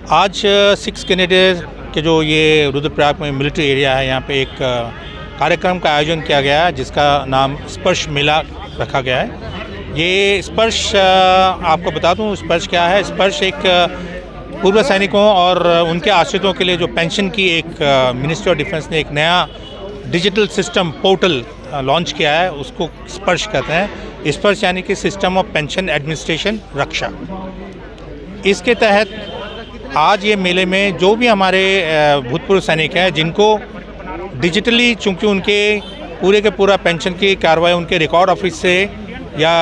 आज 6 कैनेडियन के जो ये रुद्रप्रयाग में मिलिट्री एरिया है, यहाँ पे एक कार्यक्रम का आयोजन किया गया है जिसका नाम स्पर्श मेला रखा गया है। ये स्पर्श आपको बता दूं, स्पर्श क्या है। स्पर्श एक पूर्व सैनिकों और उनके आश्रितों के लिए जो पेंशन की एक मिनिस्ट्री ऑफ डिफेंस ने एक नया डिजिटल सिस्टम पोर्टल लॉन्च किया है, उसको स्पर्श कहते हैं। स्पर्श यानी कि सिस्टम ऑफ पेंशन एडमिनिस्ट्रेशन रक्षा। इसके तहत आज ये मेले में जो भी हमारे भूतपूर्व सैनिक हैं जिनको डिजिटली, चूँकि उनके पूरे के पूरा पेंशन की कार्रवाई उनके रिकॉर्ड ऑफिस से या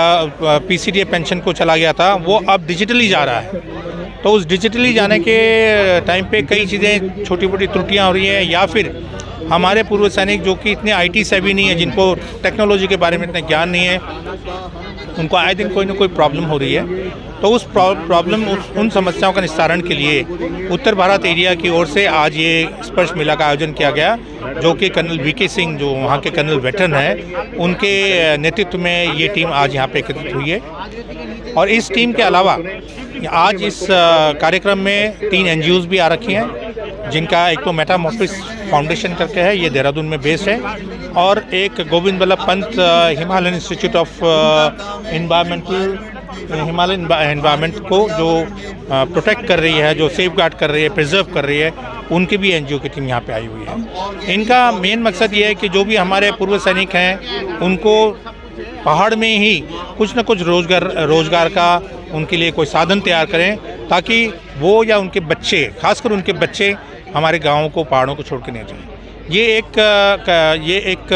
पीसीडीए पेंशन को चला गया था, वो अब डिजिटली जा रहा है। तो उस डिजिटली जाने के टाइम पे कई चीज़ें छोटी मोटी त्रुटियां हो रही हैं, या फिर हमारे पूर्व सैनिक जो कि इतने आईटी सेवी नहीं है, जिनको टेक्नोलॉजी के बारे में इतना ज्ञान नहीं है, उनको आए दिन कोई ना कोई प्रॉब्लम हो रही है। तो उस प्रॉब्लम, उन समस्याओं का निस्तारण के लिए उत्तर भारत एरिया की ओर से आज ये स्पर्श मेला का आयोजन किया गया, जो कि कर्नल वीके सिंह, जो वहाँ के कर्नल वेटरन हैं, उनके नेतृत्व में ये टीम आज यहाँ पे एकत्रित हुई है। और इस टीम के अलावा आज इस कार्यक्रम में 3 NGOs भी आ रखी हैं, जिनका एक तो मेटामॉर्फोसिस फाउंडेशन करके है, ये देहरादून में बेस्ड है, और एक Govind Ballabh Pant Himalayan Institute of Himalayan Environment को जो प्रोटेक्ट कर रही है, जो सेफ गार्ड कर रही है, प्रिजर्व कर रही है, उनकी भी NGO की टीम यहाँ पे आई हुई है। इनका मेन मकसद ये है कि जो भी हमारे पूर्व सैनिक हैं उनको पहाड़ में ही कुछ न कुछ रोजगार का उनके लिए कोई साधन तैयार करें, ताकि वो या उनके बच्चे, खासकर उनके बच्चे, हमारे गाँवों को, पहाड़ों को छोड़ के नहीं जाएं। ये एक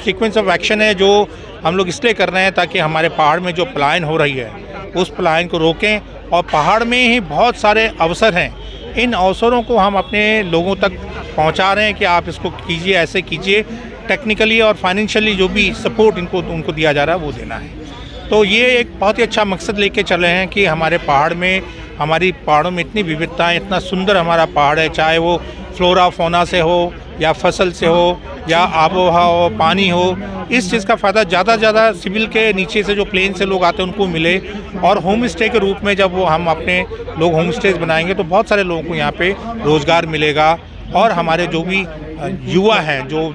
सीक्वेंस ऑफ एक्शन है जो हम लोग इसलिए कर रहे हैं ताकि हमारे पहाड़ में जो पलायन हो रही है उस पलायन को रोकें। और पहाड़ में ही बहुत सारे अवसर हैं, इन अवसरों को हम अपने लोगों तक पहुंचा रहे हैं कि आप इसको कीजिए, ऐसे कीजिए। टेक्निकली और फाइनेंशियली जो भी सपोर्ट उनको दिया जा रहा है वो देना है। तो ये एक बहुत ही अच्छा मकसद लेके चल रहे हैं कि हमारे पहाड़ों में इतनी विविधता है, इतना सुंदर हमारा पहाड़ है, चाहे वो फ्लोरा फौना से हो या फसल से हो या आबोहवा हो, पानी हो। इस चीज़ का फ़ायदा ज़्यादा से ज़्यादा सिविल के नीचे से जो प्लेन से लोग आते हैं उनको मिले। और होम स्टे के रूप में जब वो हम अपने लोग होम स्टेज बनाएंगे तो बहुत सारे लोगों को यहाँ पे रोज़गार मिलेगा। और हमारे जो भी युवा हैं जो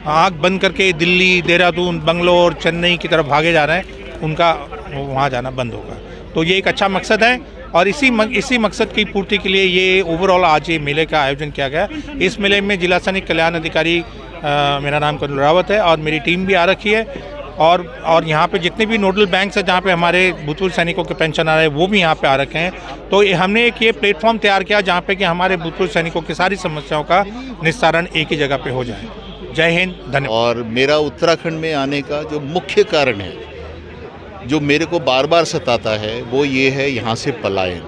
आँख बंद करके दिल्ली, देहरादून, बंगलोर, चेन्नई की तरफ भागे जा रहे हैं, उनका वहाँ जाना बंद होगा। तो ये एक अच्छा मकसद है, और इसी मकसद की पूर्ति के लिए ये ओवरऑल आज ये मेले का आयोजन किया गया। इस मेले में जिला सैनिक कल्याण अधिकारी, मेरा नाम कर्नल रावत है, और मेरी टीम भी आ रखी है। और यहाँ पे जितने भी नोडल बैंक्स हैं जहाँ पे हमारे भूतपूर्व सैनिकों के पेंशन आ रहे हैं, वो भी यहाँ पे आ रखे हैं। तो हमने ये प्लेटफॉर्म तैयार किया जहाँ पे कि हमारे भूतपूर्व सैनिकों की सारी समस्याओं का निस्तारण एक ही जगह पे हो जाए। जय हिंद, धन्यवाद। और मेरा उत्तराखंड में आने का जो मुख्य कारण है, जो मेरे को बार बार सताता है, वो ये है यहाँ से पलायन,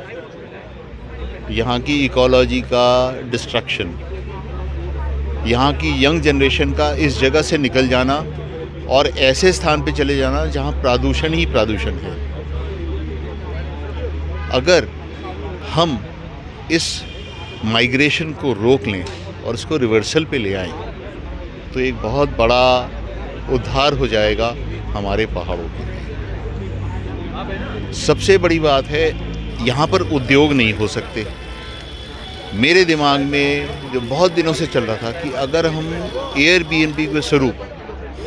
यहाँ की इकोलॉजी का डिस्ट्रक्शन, यहाँ की यंग जनरेशन का इस जगह से निकल जाना और ऐसे स्थान पे चले जाना जहाँ प्रदूषण ही प्रदूषण है। अगर हम इस माइग्रेशन को रोक लें और इसको रिवर्सल पे ले आएं, तो एक बहुत बड़ा उद्धार हो जाएगा हमारे पहाड़ों के लिए। सबसे बड़ी बात है, यहाँ पर उद्योग नहीं हो सकते। मेरे दिमाग में जो बहुत दिनों से चल रहा था कि अगर हम एयरबीएनबी के स्वरूप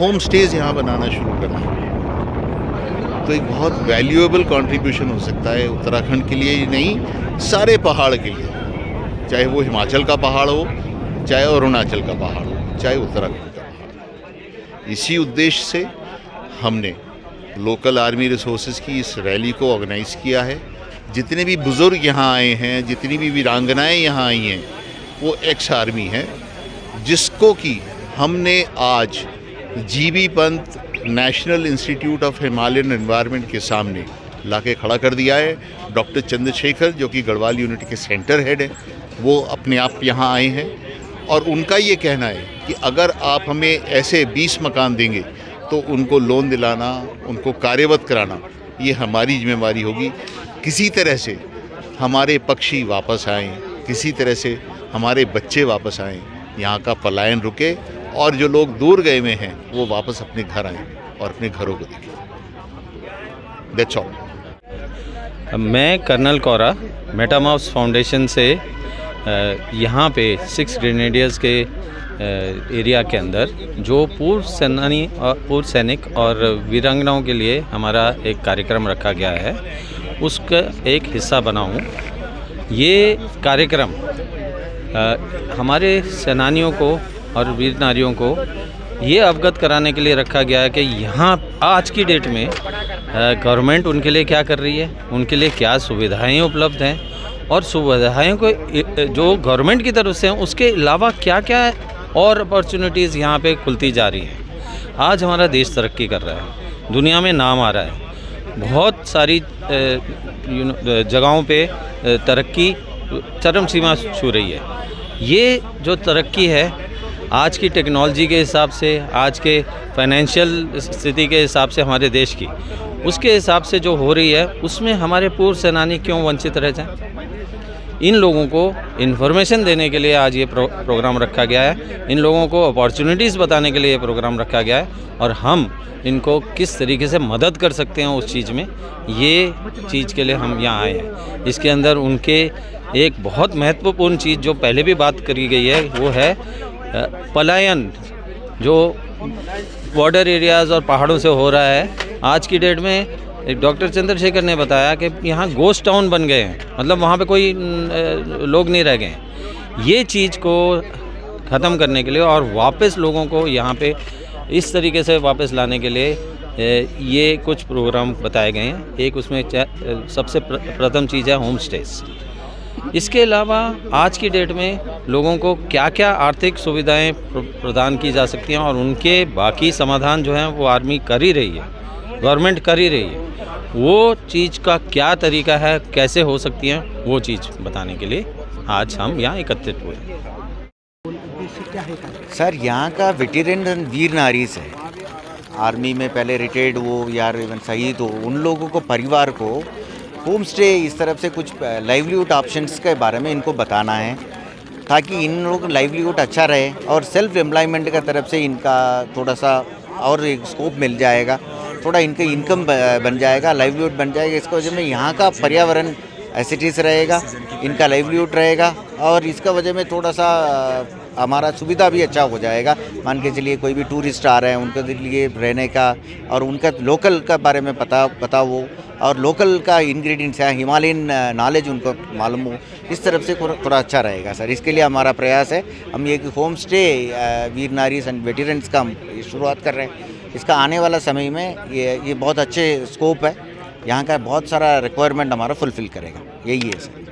होम स्टेज यहाँ बनाना शुरू कर दें, तो एक बहुत वैल्यूएबल कंट्रीब्यूशन हो सकता है उत्तराखंड के लिए ही नहीं, सारे पहाड़ के लिए। चाहे वो हिमाचल का पहाड़ हो, चाहे अरुणाचल का पहाड़ हो, चाहे उत्तराखंड का पहाड़। इसी उद्देश्य से हमने लोकल आर्मी रिसोर्सेज की इस रैली को ऑर्गेनाइज़ किया है। जितने भी बुज़ुर्ग यहाँ आए हैं, जितनी भी वीरांगनाएँ यहाँ आई हैं, वो एक्स आर्मी हैं, जिसको कि हमने आज GB Pant national institute of Himalayan environment के सामने लाके खड़ा कर दिया है। डॉक्टर चंद्रशेखर, जो कि गढ़वाल यूनिट के सेंटर हेड हैं, वो अपने आप यहाँ आए हैं। और उनका ये कहना है कि अगर आप हमें ऐसे 20 मकान देंगे तो उनको लोन दिलाना, उनको कार्यवत कराना, ये हमारी जिम्मेवारी होगी। किसी तरह से हमारे पक्षी वापस आएँ, किसी तरह से हमारे बच्चे वापस आएँ, यहाँ का पलायन रुके, और जो लोग दूर गए हुए हैं वो वापस अपने घर आएँ और अपने घरों को देखें। That's all. मैं कर्नल कौरा मेटामाउस फाउंडेशन से यहाँ पे 6 ग्रेनेडियर्स के एरिया के अंदर जो पूर्व सैनिक और वीरांगनाओं के लिए हमारा एक कार्यक्रम रखा गया है उसका एक हिस्सा बना हूँ। ये कार्यक्रम हमारे सेनानियों को और वीर नारियों को ये अवगत कराने के लिए रखा गया है कि यहाँ आज की डेट में गवर्नमेंट उनके लिए क्या कर रही है, उनके लिए क्या सुविधाएं उपलब्ध हैं और सुविधाएं को जो गवर्नमेंट की तरफ से हैं उसके अलावा क्या क्या और अपॉर्चुनिटीज़ यहाँ पे खुलती जा रही हैं। आज हमारा देश तरक्की कर रहा है, दुनिया में नाम आ रहा है, बहुत सारी जगहों पे तरक्की चरम सीमा छू रही है। ये जो तरक्की है आज की टेक्नोलॉजी के हिसाब से, आज के फाइनेंशियल स्थिति के हिसाब से हमारे देश की, उसके हिसाब से जो हो रही है उसमें हमारे पूर्व सेनानी क्यों वंचित रह जाएं। इन लोगों को इन्फॉर्मेशन देने के लिए आज ये प्रोग्राम रखा गया है, इन लोगों को अपॉर्चुनिटीज़ बताने के लिए ये प्रोग्राम रखा गया है और हम इनको किस तरीके से मदद कर सकते हैं उस चीज़ में, ये चीज़ के लिए हम यहाँ आए हैं। इसके अंदर उनके एक बहुत महत्वपूर्ण चीज़ जो पहले भी बात करी गई है वो है पलायन जो बॉर्डर एरियाज़ और पहाड़ों से हो रहा है। आज की डेट में डॉक्टर चंद्रशेखर ने बताया कि यहाँ गोस्ट टाउन बन गए हैं, मतलब वहाँ पे कोई लोग नहीं रह गए हैं। ये चीज़ को ख़त्म करने के लिए और वापस लोगों को यहाँ पे इस तरीके से वापस लाने के लिए ये कुछ प्रोग्राम बताए गए हैं। एक उसमें सबसे प्रथम चीज़ है होम स्टेज। इसके अलावा आज की डेट में लोगों को क्या क्या आर्थिक सुविधाएं प्रदान की जा सकती हैं और उनके बाकी समाधान जो हैं वो आर्मी कर ही रही है, गवर्नमेंट कर ही रही है। वो चीज़ का क्या तरीका है, कैसे हो सकती हैं, वो चीज़ बताने के लिए आज हम यहाँ एकत्रित हुए। सर यहाँ का वेटरन वीर नारीज है, आर्मी में पहले रिटायर्ड हो या इवन शहीद हो, उन लोगों को परिवार को होम स्टे इस तरफ से कुछ लाइवलीहुड ऑप्शंस के बारे में इनको बताना है ताकि इन लोगों को लाइवलीहुड अच्छा रहे और सेल्फ एम्प्लॉयमेंट का तरफ से इनका थोड़ा सा और एक स्कोप मिल जाएगा, थोड़ा इनका इनकम बन जाएगा, लाइवलीहुड बन जाएगा। इसका वजह में यहाँ का पर्यावरण एसिटिस रहेगा, इनका लाइवलीहुड रहेगा और इसका वजह में थोड़ा सा हमारा सुविधा भी अच्छा हो जाएगा। मान के चलिए कोई भी टूरिस्ट आ रहे हैं उनके लिए रहने का और उनका लोकल का बारे में पता हो और लोकल का इंग्रेडिएंट्स है, हिमालयन नॉलेज उनको मालूम हो, इस तरफ से थोड़ा अच्छा रहेगा सर। इसके लिए हमारा प्रयास है, हम ये होम स्टे वीर नारीज एंड वेटरन्स का हम शुरुआत कर रहे हैं। इसका आने वाला समय में ये बहुत अच्छे स्कोप है, यहाँ का बहुत सारा रिक्वायरमेंट हमारा फुलफ़िल करेगा, यही है सर।